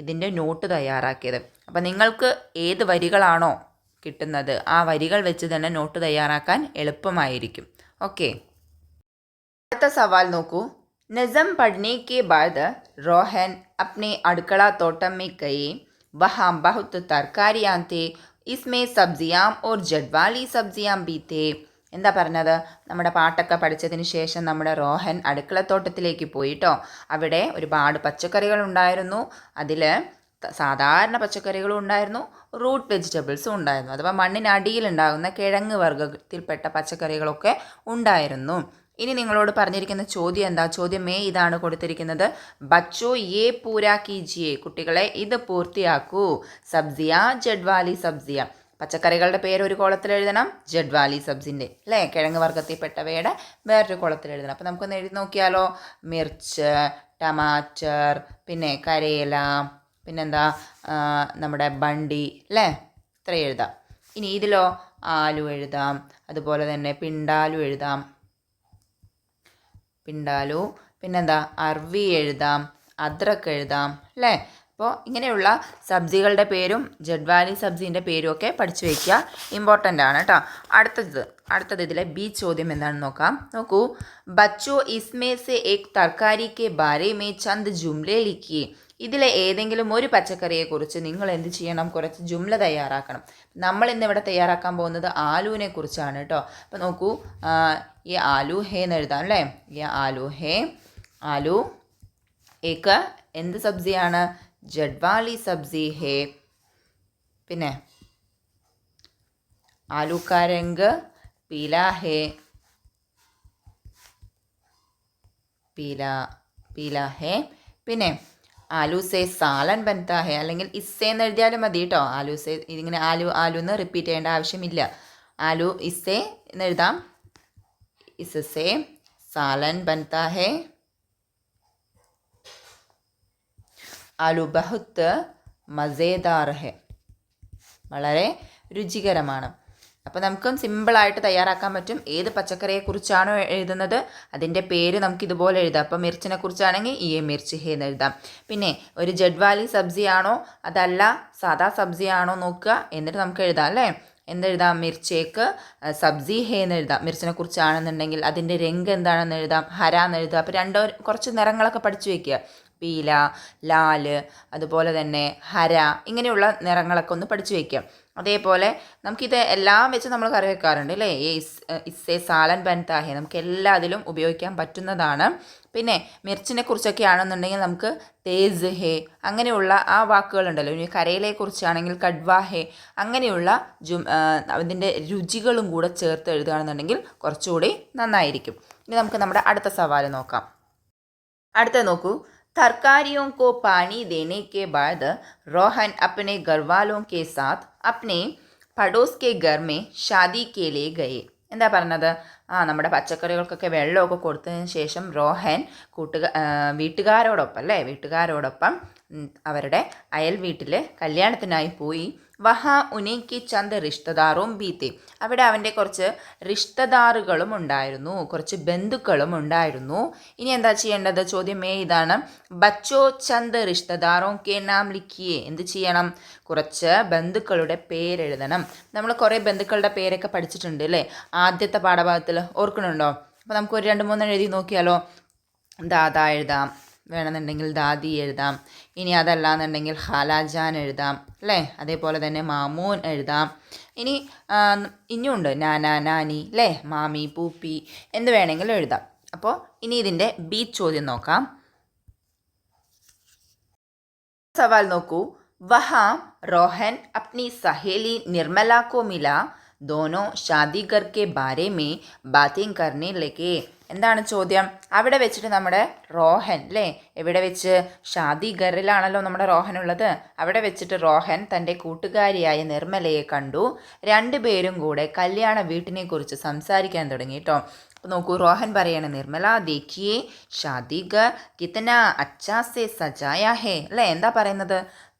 ഇതിൻ്റെ നോട്ട് തയ്യാറാക്കിയത്. അപ്പം നിങ്ങൾക്ക് ഏത് വരികളാണോ കിട്ടുന്നത് ആ വരികൾ വെച്ച് തന്നെ നോട്ട് തയ്യാറാക്കാൻ എളുപ്പമായിരിക്കും. ഓക്കെ, അടുത്ത സവാൽ നോക്കൂ. नज़म पढ़ने के बाद रोहन अपने अड़कड़ा तोटम में गए. वहाँ बहुत तरकारियाँ थे, इसमें सब्जियाँ और जडवाली सब्जियाँ भी थे. എന്താ പറഞ്ഞത്? നമ്മുടെ പാട്ടൊക്കെ പഠിച്ചതിന് ശേഷം നമ്മുടെ റോഹൻ അടുക്കളത്തോട്ടത്തിലേക്ക് പോയിട്ടോ. അവിടെ ഒരുപാട് പച്ചക്കറികൾ ഉണ്ടായിരുന്നു. അതിൽ സാധാരണ പച്ചക്കറികളും ഉണ്ടായിരുന്നു, റൂട്ട് വെജിറ്റബിൾസും ഉണ്ടായിരുന്നു. അഥവാ മണ്ണിനടിയിലുണ്ടാകുന്ന കിഴങ്ങ് വർഗ്ഗത്തിൽപ്പെട്ട പച്ചക്കറികളൊക്കെ ഉണ്ടായിരുന്നു. ഇനി നിങ്ങളോട് പറഞ്ഞിരിക്കുന്ന ചോദ്യം എന്താ? ചോദ്യം എ ഇതാണ് കൊടുത്തിരിക്കുന്നത്. ബച്ചോ യേ പൂരാ കീജിയേ. കുട്ടികളെ ഇത് പൂർത്തിയാക്കൂ. സബ്സിയ ജഡ്വാലി സബ്സിയ. പച്ചക്കറികളുടെ പേര് ഒരു കോളത്തിൽ എഴുതണം, ജഡ്വാലി സബ്സിൻ്റെ അല്ലേ, കിഴങ്ങ് വർഗ്ഗത്തിൽപ്പെട്ടവയുടെ വേറൊരു കോളത്തിൽ എഴുതണം. അപ്പോൾ നമുക്കൊന്ന് എഴുതി നോക്കിയാലോ. മിർച്ച്, ടമാറ്റർ, പിന്നെ കരേല, പിന്നെന്താ നമ്മുടെ ബണ്ടി അല്ലേ, ഇത്രയും എഴുതാം. ഇനി ഇതിലോ ആലു എഴുതാം, അതുപോലെ തന്നെ പിണ്ടാലു എഴുതാം, പിന്നെന്താ അർവി എഴുതാം, അദ്രക്ക് എഴുതാം അല്ലേ. അപ്പോൾ ഇങ്ങനെയുള്ള സബ്ജികളുടെ പേരും ജഡ്വാലി സബ്ജീൻ്റെ പേരും ഒക്കെ പഠിച്ചു വയ്ക്കുക, ഇമ്പോർട്ടൻ്റ് ആണ് കേട്ടോ. അടുത്തത് ഇതിലെ ബി ചോദ്യം എന്താണെന്ന് നോക്കാം. നോക്കൂ, ബച്ചോ ഇസ്മേ സെ ഏക് തർക്കാരി കെ ബാരെ മേ ചന്ദ് ജുംലെ ലിഖിയേ. ഇതിലെ ഏതെങ്കിലും ഒരു പച്ചക്കറിയെക്കുറിച്ച് നിങ്ങൾ എന്ത് ചെയ്യണം? കുറച്ച് ജുംല തയ്യാറാക്കണം. നമ്മൾ ഇന്നിവിടെ തയ്യാറാക്കാൻ പോകുന്നത് ആലുവിനെ കുറിച്ചാണ് കേട്ടോ. അപ്പോൾ നോക്കൂ, ഈ ആലു ഹേ എന്ന് എഴുതാം അല്ലേ. ഈ ആലു ഹേ, ആലു ഏക്ക് എന്ത് സബ്ജിയാണ്? ജഡ്വാലി സബ്ജി ഹേ. പിന്നെ ആലു കാ രംഗ് പീല ഹേ, പീല ഹേ. പിന്നെ ആലു സേ സാലൻ ബൻതാ ഹേ, അല്ലെങ്കിൽ ഇസ്സേ എന്ന് എഴുതിയാലും മതി കേട്ടോ. ആലു സേ, ഇതിങ്ങനെ ആലു എന്ന് റിപ്പീറ്റ് ചെയ്യേണ്ട ആവശ്യമില്ല. ആലു ഇസ്സേ എന്ന് എഴുതാം. ഇസ്സേ സാലൻ ബൻതാ ഹേ. ആലു ബഹുത്ത് മസേദാർ ഹെ, വളരെ രുചികരമാണ്. അപ്പോൾ നമുക്കും സിമ്പിളായിട്ട് തയ്യാറാക്കാൻ പറ്റും. ഏത് പച്ചക്കറിയെക്കുറിച്ചാണോ എഴുതുന്നത് അതിൻ്റെ പേര് നമുക്ക് ഇതുപോലെ എഴുതാം. അപ്പോൾ മിർച്ചിനെ കുറിച്ചാണെങ്കിൽ ഈ മിർച്ച് ഹേ എന്ന് എഴുതാം. പിന്നെ ഒരു ജഡ്വാലി സബ്ജിയാണോ അതല്ല സാദാ സബ്ജിയാണോ നോക്കുക, എന്നിട്ട് നമുക്ക് എഴുതാം അല്ലേ. എന്തെഴുതാം? മിർച്ചേക്ക് സബ്ജി ഹേ എന്ന് എഴുതാം. മിർച്ചിനെ കുറിച്ചാണെന്നുണ്ടെങ്കിൽ അതിൻ്റെ രംഗ് എന്താണെന്ന് എഴുതാം, ഹര എന്ന് എഴുതാം. അപ്പോൾ കുറച്ച് നിറങ്ങളൊക്കെ പഠിച്ചു വയ്ക്കുക. പീല, ലാല്, അതുപോലെ തന്നെ ഹര, ഇങ്ങനെയുള്ള നിറങ്ങളൊക്കെ ഒന്ന് പഠിച്ചു വയ്ക്കാം. അതേപോലെ നമുക്കിത് എല്ലാം വെച്ച് നമ്മൾ കറി വെക്കാറുണ്ട് അല്ലേ. ഇസ്സേ സാലൻ ബൻതാ ഹേ നമുക്ക് എല്ലാത്തിലും ഉപയോഗിക്കാൻ പറ്റുന്നതാണ്. പിന്നെ മിർച്ചിനെ കുറിച്ചൊക്കെ ആണെന്നുണ്ടെങ്കിൽ നമുക്ക് തേസ് ഹേ, അങ്ങനെയുള്ള ആ വാക്കുകളുണ്ടല്ലോ. ഇനി കരയിലെ കുറിച്ചാണെങ്കിൽ കഡ്വാ ഹേ, അങ്ങനെയുള്ള അതിൻ്റെ രുചികളും കൂടെ ചേർത്ത് എഴുതുകയാണെന്നുണ്ടെങ്കിൽ കുറച്ചുകൂടി നന്നായിരിക്കും. ഇനി നമുക്ക് നമ്മുടെ അടുത്ത സവാൽ നോക്കാം. അടുത്ത നോക്കൂ, तरकारियों को पानी देने के बाद रोहन अपने घरवालों के साथ अपने पड़ोस के घर में शादी के लिए गए. എന്താ പറഞ്ഞത്? നമ്മുടെ പച്ചക്കറികൾക്കൊക്കെ വെള്ളമൊക്കെ കൊടുത്തതിന് ശേഷം റോഹൻ വീട്ടുകാരോടൊപ്പം അവരുടെ അയൽ വീട്ടിൽ കല്യാണത്തിനായി പോയി. വഹാ ഉനേക്ക് ചന്ദ് റിഷ്തദാറും ബീത്തെ, അവിടെ അവൻ്റെ കുറച്ച് റിഷ്തദാറുകളും ഉണ്ടായിരുന്നു, കുറച്ച് ബന്ധുക്കളും ഉണ്ടായിരുന്നു. ഇനി എന്താ ചെയ്യേണ്ടത്? ചോദ്യം ഇതാണ്, ബച്ചോ ചന്ദ് റിഷ്തദാറും കെ നാം ലിഖിയേ. എന്ത് ചെയ്യണം? കുറച്ച് ബന്ധുക്കളുടെ പേരെഴുതണം. നമ്മൾ കുറേ ബന്ധുക്കളുടെ പേരൊക്കെ പഠിച്ചിട്ടുണ്ട് അല്ലേ ആദ്യത്തെ പാഠഭാഗത്തിൽ, ഓർക്കണുണ്ടോ? അപ്പോൾ നമുക്ക് ഒരു 2-3 എഴുതി നോക്കിയാലോ. ദാദ എഴുതാം, വേണമെന്നുണ്ടെങ്കിൽ ദാദി എഴുതാം. ഇനി അതല്ല എന്നുണ്ടെങ്കിൽ ഖാലാജാൻ എഴുതാം അല്ലേ. അതേപോലെ തന്നെ മാമൂൻ എഴുതാം. ഇനിയുണ്ട് നാന, നാനി അല്ലേ, മാമി, പൂപ്പി എന്ത് വേണമെങ്കിലും എഴുതാം. അപ്പോൾ ഇനി ഇതിൻ്റെ ബി ചോദ്യം നോക്കാം. സവാൽ നോക്കൂ, വഹാ റോഹൻ അപ്നി സഹേലി നിർമ്മല കോ മില, ദോനോ ഷാദിഗർ കെ ബാരെ മേ ബാത്തിങ് കർനെ ലഗേ. എന്താണ് ചോദ്യം? അവിടെ വെച്ചിട്ട് നമ്മുടെ റോഹൻ അല്ലേ, എവിടെ വെച്ച്? ഷാദിഗറിലാണല്ലോ നമ്മുടെ റോഹൻ ഉള്ളത്. അവിടെ വെച്ചിട്ട് റോഹൻ തൻ്റെ കൂട്ടുകാരിയായ നിർമ്മലയെ കണ്ടു. രണ്ടുപേരും കൂടെ കല്യാണ വീട്ടിനെ കുറിച്ച് സംസാരിക്കാൻ തുടങ്ങി കേട്ടോ. അപ്പോൾ നോക്കൂ, റോഹൻ പറയാണ്, നിർമ്മല ദേഖിയേ ഷാദിഗർ കിത്തന അച്ഛാ സേ സജായാ ഹേ അല്ലേ. എന്താ പറയുന്നത്?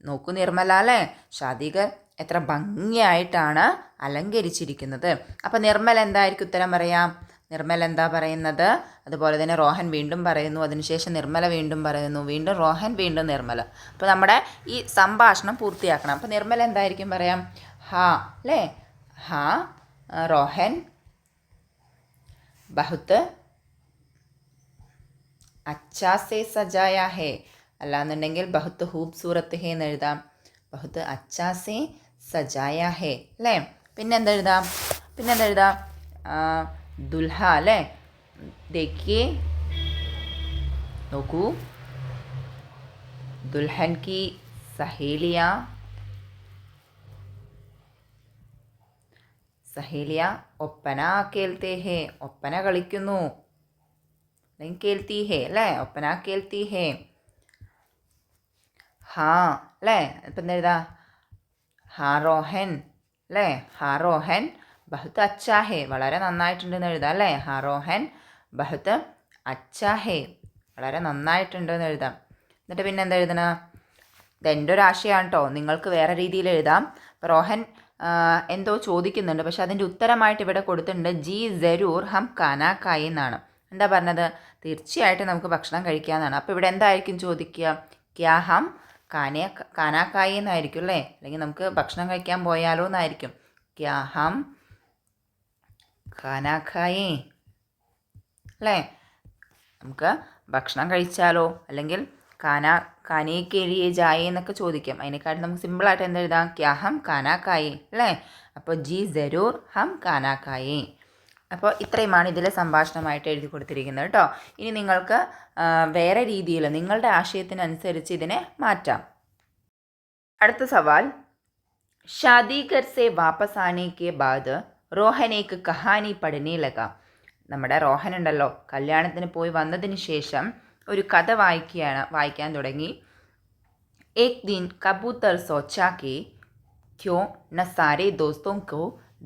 നോക്കൂ നിർമ്മല അല്ലേ, ഷാദിഗർ എത്ര ഭംഗിയായിട്ടാണ് അലങ്കരിച്ചിരിക്കുന്നത്. അപ്പോൾ നിർമ്മല എന്തായിരിക്കും ഉത്തരം പറയാം? നിർമ്മല എന്താ പറയുന്നത്? അതുപോലെ തന്നെ റോഹൻ വീണ്ടും പറയുന്നു, അതിനുശേഷം നിർമ്മല വീണ്ടും പറയുന്നു, വീണ്ടും റോഹൻ, വീണ്ടും നിർമ്മല. അപ്പോൾ നമ്മുടെ ഈ സംഭാഷണം പൂർത്തിയാക്കണം. അപ്പോൾ നിർമ്മല എന്തായിരിക്കും പറയാം? ഹാ അല്ലേ, ഹാ റോഹൻ ബഹുത്ത് അച്ഛാ സേ സജായാ ഹേ, അല്ലാന്നുണ്ടെങ്കിൽ ബഹുത്ത് ഖൂബ്സൂറത്ത് ഹേ എന്ന് എഴുതാം. ബഹുത്ത് അച്ഛാ സേ സജായാ ഹേ അല്ലേ. പിന്നെന്താ എഴുതാം? ദുൽഹ അല്ലേ. देखिए നോക്കൂ, ദുൽഹൻ की सहेलियाँ ഒപ്പന കേൽത്തെ ഹേ, ഒപ്പന കളിക്കുന്നു. കേൽത്തി ഹേ അല്ലേ, ഒപ്പന കേൽത്തി ഹേ. ഹാ അല്ലേ, ഇപ്പം എന്താ എഴുതാ? ഹാ റോഹൻ അല്ലേ, ഹാ റോഹൻ ബഹുത്ത് അച്ഛാ ഹേ, വളരെ നന്നായിട്ടുണ്ടെന്ന് എഴുതാം അല്ലേ. ഹാ റോഹൻ ബഹുത്ത് അച്ഛാ ഹേ, വളരെ നന്നായിട്ടുണ്ടെന്ന് എഴുതാം. എന്നിട്ട് പിന്നെ എന്താ എഴുതണം? ഇതെൻ്റെ ഒരു ആശയമാണ് കേട്ടോ, നിങ്ങൾക്ക് വേറെ രീതിയിൽ എഴുതാം. അപ്പോൾ റോഹൻ എന്തോ ചോദിക്കുന്നുണ്ട്, പക്ഷെ അതിൻ്റെ ഉത്തരമായിട്ട് ഇവിടെ കൊടുത്തിട്ടുണ്ട് ജി ജരൂർ ഹം കാനാ കായി എന്നാണ്. എന്താ പറഞ്ഞത്? തീർച്ചയായിട്ടും നമുക്ക് ഭക്ഷണം കഴിക്കാമെന്നാണ്. അപ്പോൾ ഇവിടെ എന്തായിരിക്കും ചോദിക്കുക? ക്യാ ഹം കാനാക്കായി എന്നായിരിക്കും അല്ലേ, അല്ലെങ്കിൽ നമുക്ക് ഭക്ഷണം കഴിക്കാൻ പോയാലോ എന്നായിരിക്കും. ക്യാ ഹം കാനാക്കായി അല്ലേ, നമുക്ക് ഭക്ഷണം കഴിച്ചാലോ, അല്ലെങ്കിൽ കാനേ കേലിയെ ജായേ എന്നൊക്കെ ചോദിക്കാം. അതിനെക്കാട്ടും നമുക്ക് സിമ്പിളായിട്ട് എന്തെഴുതാം, ക്യാ ഹം കാനാക്കായി അല്ലേ. അപ്പോൾ ജി ജരൂർ ഹം കാനാക്കായി. അപ്പോൾ ഇത്രയുമാണ് ഇതിലെ സംഭാഷണമായിട്ട് എഴുതി കൊടുത്തിരിക്കുന്നത് കേട്ടോ. ഇനി നിങ്ങൾക്ക് വേറെ രീതിയിൽ നിങ്ങളുടെ ആശയത്തിനനുസരിച്ച് ഇതിനെ മാറ്റാം. അടുത്ത സവാൽ, ഷാദി ഘർ സെ വാപ്പസ് ആനെ കെ ബാദ് റോഹൻ ഏക്ക് കഹാനി പഠനെ ലഗ. നമ്മുടെ റോഹൻ ഉണ്ടല്ലോ, കല്യാണത്തിന് പോയി വന്നതിന് ശേഷം ഒരു കഥ വായിക്കാൻ തുടങ്ങി. ഏക് ദിൻ കബൂത്തർ സോച്ചാ കെ ക്യോ ന സാരേ ദോസ്തോം കോ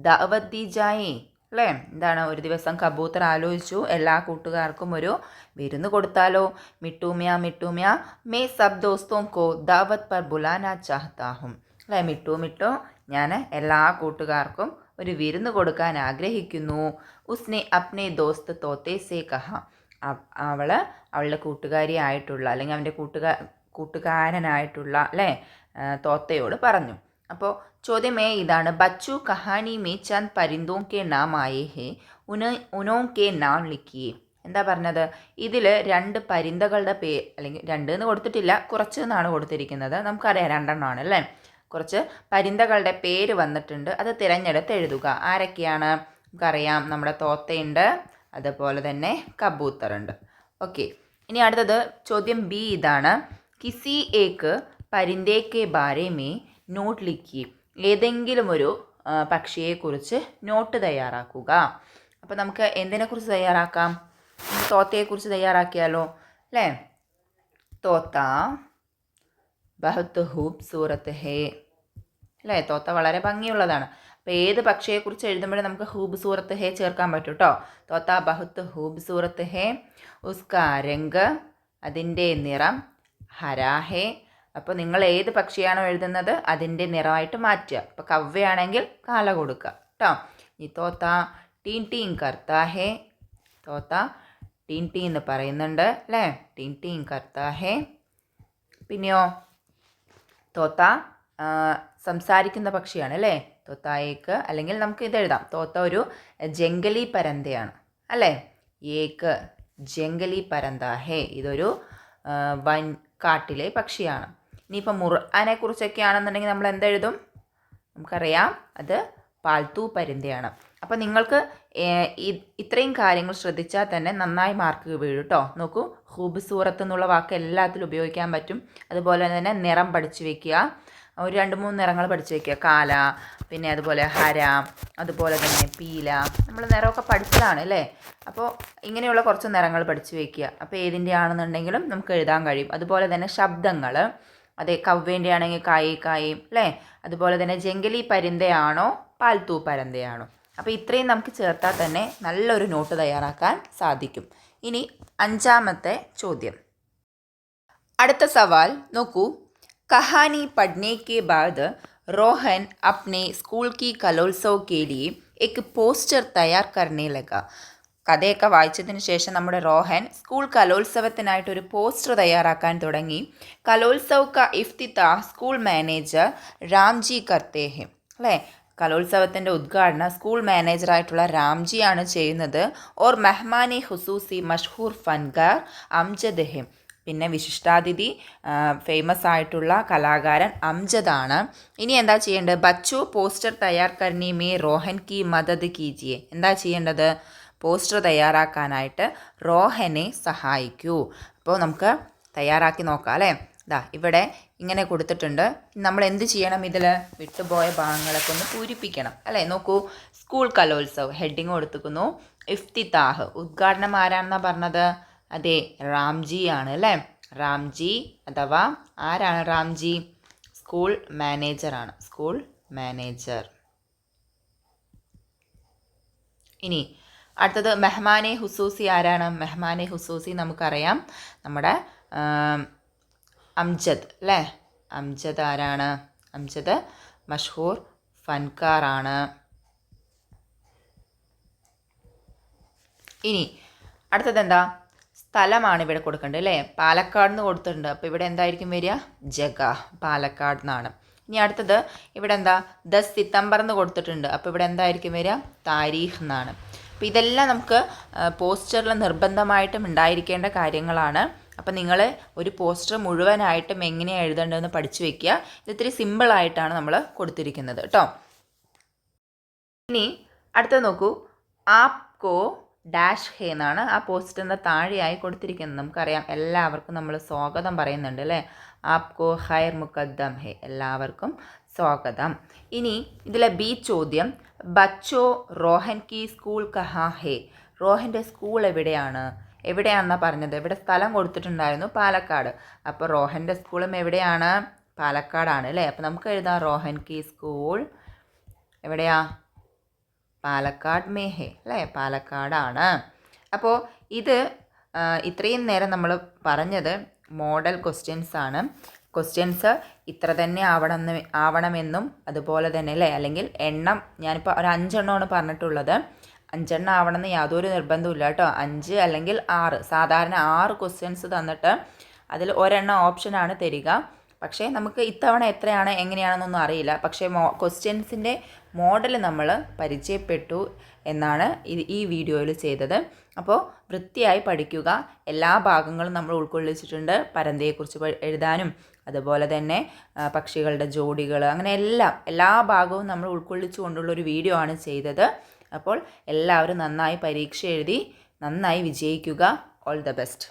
ദഅവത് ദി ജായേ അല്ലേ. എന്താണ്, ഒരു ദിവസം കബൂത്തർ ആലോചിച്ചു, എല്ലാ കൂട്ടുകാർക്കും ഒരു വിരുന്ന് കൊടുത്താലോ. മിട്ടൂമ്യ മിട്ടൂമ്യ മേ സബ് ദോസ്തോം കോ ദാവത് പർ ബുലാന ചാഹ്താ ഹും അല്ലേ. മിട്ടു ഞാൻ എല്ലാ കൂട്ടുകാർക്കും ഒരു വിരുന്ന് കൊടുക്കാൻ ആഗ്രഹിക്കുന്നു. ഉസ്നെ അപ്നെ ദോസ്ത് തോത്തെ സേ കഹ. അവളുടെ കൂട്ടുകാരിയായിട്ടുള്ള അല്ലെങ്കിൽ അവൻ്റെ കൂട്ടുകാരനായിട്ടുള്ള അല്ലേ തോത്തയോട് പറഞ്ഞു. അപ്പോൾ ചോദ്യമേ ഇതാണ്, ബച്ചു കഹാനി മേ ചന്ദ് പരിന്തോ കെ നാം ആയേ ഹേ ഉനോ കെ നാം ലിഖിയേ. എന്താ പറഞ്ഞത്, ഇതിൽ 2 പരിന്തകളുടെ അല്ലെങ്കിൽ 2 എന്ന് കൊടുത്തിട്ടില്ല, കുറച്ച് എന്നാണ് കൊടുത്തിരിക്കുന്നത്. നമുക്കറിയാം 2 എണ്ണമാണ് അല്ലേ. കുറച്ച് പരിന്തകളുടെ പേര് വന്നിട്ടുണ്ട്, അത് തിരഞ്ഞെടുത്ത് എഴുതുക. ആരൊക്കെയാണ് നമുക്കറിയാം, നമ്മുടെ തോത്തയുണ്ട്, അതുപോലെ തന്നെ കബൂത്തറുണ്ട്. ഓക്കെ, ഇനി അടുത്തത് ചോദ്യം ബി ഇതാണ്, കിസി ഏക്ക് പരിന്തേ കെ ബാരെ മേ നോട്ട് ലിഖി. ഏതെങ്കിലും ഒരു പക്ഷിയെക്കുറിച്ച് നോട്ട് തയ്യാറാക്കുക. അപ്പോൾ നമുക്ക് എന്തിനെക്കുറിച്ച് തയ്യാറാക്കാം, തോത്തയെക്കുറിച്ച് തയ്യാറാക്കിയാലോ അല്ലേ. തോത്ത ബഹുത്ത് ഹൂബ്സൂറത്ത് ഹേ അല്ലേ, തോത്ത വളരെ ഭംഗിയുള്ളതാണ്. അപ്പോൾ ഏത് പക്ഷിയെക്കുറിച്ച് എഴുതുമ്പോഴും നമുക്ക് ഹൂബ്സൂറത്ത് ഹേ ചേർക്കാൻ പറ്റും കേട്ടോ. തോത്ത ബഹുത്ത് ഹൂബ്സൂറത്ത് ഹേ, ഉസ്കാ രംഗ് അതിൻ്റെ നിറം, ഹരാ ഹേ. അപ്പോൾ നിങ്ങൾ ഏത് പക്ഷിയാണോ എഴുതുന്നത് അതിൻ്റെ നിറമായിട്ട് മാറ്റുക. ഇപ്പോൾ കവ്വയാണെങ്കിൽ കാല കൊടുക്കുക കേട്ടോ. ഈ തോത്ത ടീൻ ടീൻ കർത്താ ഹേ, തോത്ത ടീൻ ടീൻ എന്ന് പറയുന്നുണ്ട് അല്ലേ, ടീൻ ടീൻ കർത്താ ഹേ. പിന്നെയോ തോത്ത സംസാരിക്കുന്ന പക്ഷിയാണ് അല്ലേ, തോത്തായേക്ക്. അല്ലെങ്കിൽ നമുക്ക് ഇതെഴുതാം, തോത്ത ഒരു ജംഗലി പരന്തയാണ് അല്ലേ. ഏക്ക് ജംഗലി പരന്താ ഹേ, ഇതൊരു കാട്ടിലെ പക്ഷിയാണ്. ഇനിയിപ്പോൾ മുർആനെ കുറിച്ചൊക്കെ ആണെന്നുണ്ടെങ്കിൽ നമ്മൾ എന്തെഴുതും, നമുക്കറിയാം അത് പാൽത്തു പരിന്തയാണ്. അപ്പോൾ നിങ്ങൾക്ക് ഇത്രയും കാര്യങ്ങൾ ശ്രദ്ധിച്ചാൽ തന്നെ നന്നായി മാർക്ക് വീഴും കേട്ടോ. നോക്കൂ, ഹൂബ്സൂറത്ത് എന്നുള്ള വാക്ക് എല്ലാത്തിലും ഉപയോഗിക്കാൻ പറ്റും. അതുപോലെ തന്നെ നിറം പഠിച്ചു വയ്ക്കുക, ഒരു 2-3 നിറങ്ങൾ പഠിച്ചു വയ്ക്കുക. കാല, പിന്നെ അതുപോലെ ഹര, അതുപോലെ തന്നെ പീല. നമ്മൾ നിറമൊക്കെ പഠിച്ചതാണ് അല്ലേ. അപ്പോൾ ഇങ്ങനെയുള്ള കുറച്ച് നിറങ്ങൾ പഠിച്ചു വയ്ക്കുക. അപ്പോൾ ഏതിൻ്റെ ആണെന്നുണ്ടെങ്കിലും നമുക്ക് എഴുതാൻ കഴിയും. അതുപോലെ തന്നെ ശബ്ദങ്ങൾ, അതെ കവ്വേൻ്റെ ആണെങ്കിൽ കായി കായും അല്ലേ. അതുപോലെ തന്നെ ജംഗലി പരിന്തയാണോ പാൽത്തു പരന്തയാണോ. അപ്പോൾ ഇത്രയും നമുക്ക് ചേർത്താൽ തന്നെ നല്ലൊരു നോട്ട് തയ്യാറാക്കാൻ സാധിക്കും. ഇനി 5ാമത്തെ ചോദ്യം. അടുത്ത സവാൽ നോക്കൂ, കഹാനി പഠ്നെ കെ ബാദ് रोहन अपने स्कूल की कलोत्सव के लिए एक പോസ്റ്റർ തയ്യാർ करने लगा. കഥയൊക്കെ വായിച്ചതിന് ശേഷം നമ്മുടെ റോഹൻ സ്കൂൾ കലോത്സവത്തിനായിട്ടൊരു പോസ്റ്റർ തയ്യാറാക്കാൻ തുടങ്ങി. കലോത്സവ് ക ഇഫ്തിതാഹ് സ്കൂൾ മാനേജർ രാംജി കർത്തേ ഹെ അല്ലേ. കലോത്സവത്തിൻ്റെ ഉദ്ഘാടനം സ്കൂൾ മാനേജറായിട്ടുള്ള രാംജിയാണ് ചെയ്യുന്നത്. ഓർ മെഹ്മാനെ ഹുസൂസി മഷ്ഹൂർ ഫൻകാർ അംജദ് ഹെ. പിന്നെ വിശിഷ്ടാതിഥി ഫേമസ് ആയിട്ടുള്ള കലാകാരൻ അംജദാണ്. ഇനി എന്താ ചെയ്യേണ്ടത്, ബച്ചു പോസ്റ്റർ തയ്യാർ കർണി മേ റോഹൻ കി മദദ് കീജിയെ. എന്താ ചെയ്യേണ്ടത്, പോസ്റ്റർ തയ്യാറാക്കാനായിട്ട് റോഹനെ സഹായിക്കൂ. അപ്പോൾ നമുക്ക് തയ്യാറാക്കി നോക്കാം അല്ലേ. ഇവിടെ ഇങ്ങനെ കൊടുത്തിട്ടുണ്ട്. നമ്മൾ എന്ത് ചെയ്യണം, ഇതിൽ വിട്ടുപോയ ഭാഗങ്ങളൊക്കെ ഒന്ന് പൂരിപ്പിക്കണം അല്ലേ. നോക്കൂ, സ്കൂൾ കലോത്സവ് ഹെഡിങ് കൊടുത്തിരിക്കുന്നു. ഇഫ്തിതാഹ് ഉദ്ഘാടനം ആരാണെന്നാണ് പറഞ്ഞത്, അതെ രാംജി ആണ് അല്ലേ. രാംജി അഥവാ ആരാണ് രാംജി, സ്കൂൾ മാനേജറാണ്, സ്കൂൾ മാനേജർ. ഇനി അടുത്തത് മെഹ്മാനെ ഹുസൂസി ആരാണ്, മെഹ്മാനെ ഹുസൂസി നമുക്കറിയാം നമ്മുടെ അംജദ് അല്ലേ. അംജദ് ആരാണ്, അംജദ് മഷ്ഹൂർ ഫൻകാറാണ്. ഇനി അടുത്തത് എന്താ, സ്ഥലമാണ് ഇവിടെ കൊടുക്കേണ്ടത് അല്ലേ? പാലക്കാട് എന്ന് കൊടുത്തിട്ടുണ്ട്. അപ്പോൾ ഇവിടെ എന്തായിരിക്കും വരിക? ജഗ, പാലക്കാട് എന്നാണ്. ഇനി അടുത്തത് ഇവിടെ എന്താ 10 സിതംബർ എന്ന് കൊടുത്തിട്ടുണ്ട്. അപ്പോൾ ഇവിടെ എന്തായിരിക്കും വരിക? താരീഖ് എന്നാണ്. അപ്പോൾ ഇതെല്ലാം നമുക്ക് പോസ്റ്ററിൽ നിർബന്ധമായിട്ടും ഉണ്ടായിരിക്കേണ്ട കാര്യങ്ങളാണ്. അപ്പോൾ നിങ്ങൾ ഒരു പോസ്റ്റർ മുഴുവനായിട്ടും എങ്ങനെയാണ് എഴുതേണ്ടതെന്ന് പഠിച്ചു വെക്കുക. ഇത് ഇത്തിരി സിമ്പിളായിട്ടാണ് നമ്മൾ കൊടുത്തിരിക്കുന്നത് കേട്ടോ. ഇനി അടുത്തത് നോക്കൂ. ആപ്കോ ഡാഷ് ഹേ എന്നാണ് ആ പോസ്റ്ററിൻ്റെ താഴെയായി കൊടുത്തിരിക്കുന്നത്. നമുക്കറിയാം എല്ലാവർക്കും നമ്മൾ സ്വാഗതം പറയുന്നുണ്ട് അല്ലേ? ആപ്കോ ഖൈർ മുഖദ്ദം ഹേ, എല്ലാവർക്കും സ്വാഗതം. ഇനി ഇതിലെ ബി ചോദ്യം, ബച്ചോ റോഹൻ കി സ്കൂൾ കഹാ ഹേ, റോഹൻ്റെ സ്കൂൾ എവിടെയാണ്? എവിടെയാണെന്നാണ് പറഞ്ഞത്? ഇവിടെ സ്ഥലം കൊടുത്തിട്ടുണ്ടായിരുന്നു പാലക്കാട്. അപ്പോൾ റോഹൻ്റെ സ്കൂളും എവിടെയാണ്? പാലക്കാടാണ് അല്ലേ? അപ്പോൾ നമുക്ക് എഴുതാം റോഹൻ കി സ്കൂൾ എവിടെയാ? പാലക്കാട് മേഹെ അല്ലേ? പാലക്കാടാണ്. അപ്പോൾ ഇത് ഇത്രയും നേരം നമ്മൾ പറഞ്ഞത് മോഡൽ ക്വസ്റ്റ്യൻസ് ആണ്. ക്വസ്റ്റ്യൻസ് ഇത്ര തന്നെ ആവണമെന്നും അതുപോലെ തന്നെ അല്ലേ, അല്ലെങ്കിൽ എണ്ണം ഞാനിപ്പോൾ ഒരു 5 എണ്ണമാണ് പറഞ്ഞിട്ടുള്ളത്. 5 എണ്ണം ആവണമെന്ന് യാതൊരു നിർബന്ധമില്ല കേട്ടോ. 5 അല്ലെങ്കിൽ 6, സാധാരണ 6 ക്വസ്റ്റ്യൻസ് തന്നിട്ട് അതിൽ ഒരെണ്ണം ഓപ്ഷനാണ് തരിക. പക്ഷേ നമുക്ക് ഇത്തവണ എത്രയാണ് എങ്ങനെയാണെന്നൊന്നും അറിയില്ല. പക്ഷേ ക്വസ്റ്റ്യൻസിൻ്റെ മോഡൽ നമ്മൾ പരിചയപ്പെട്ടു എന്നാണ് ഈ വീഡിയോയിൽ ചെയ്തത്. അപ്പോൾ വൃത്തിയായി പഠിക്കുക. എല്ലാ ഭാഗങ്ങളും നമ്മൾ ഉൾക്കൊള്ളിച്ചിട്ടുണ്ട്. പരന്തയെക്കുറിച്ച് എഴുതാനും അതുപോലെ തന്നെ പക്ഷികളുടെ ജോഡികൾ, അങ്ങനെ എല്ലാ ഭാഗവും നമ്മൾ ഉൾക്കൊള്ളിച്ചു കൊണ്ടുള്ളൊരു വീഡിയോ ആണ് ചെയ്തത്. അപ്പോൾ എല്ലാവരും നന്നായി പരീക്ഷ എഴുതി നന്നായി വിജയിക്കുക. All the best.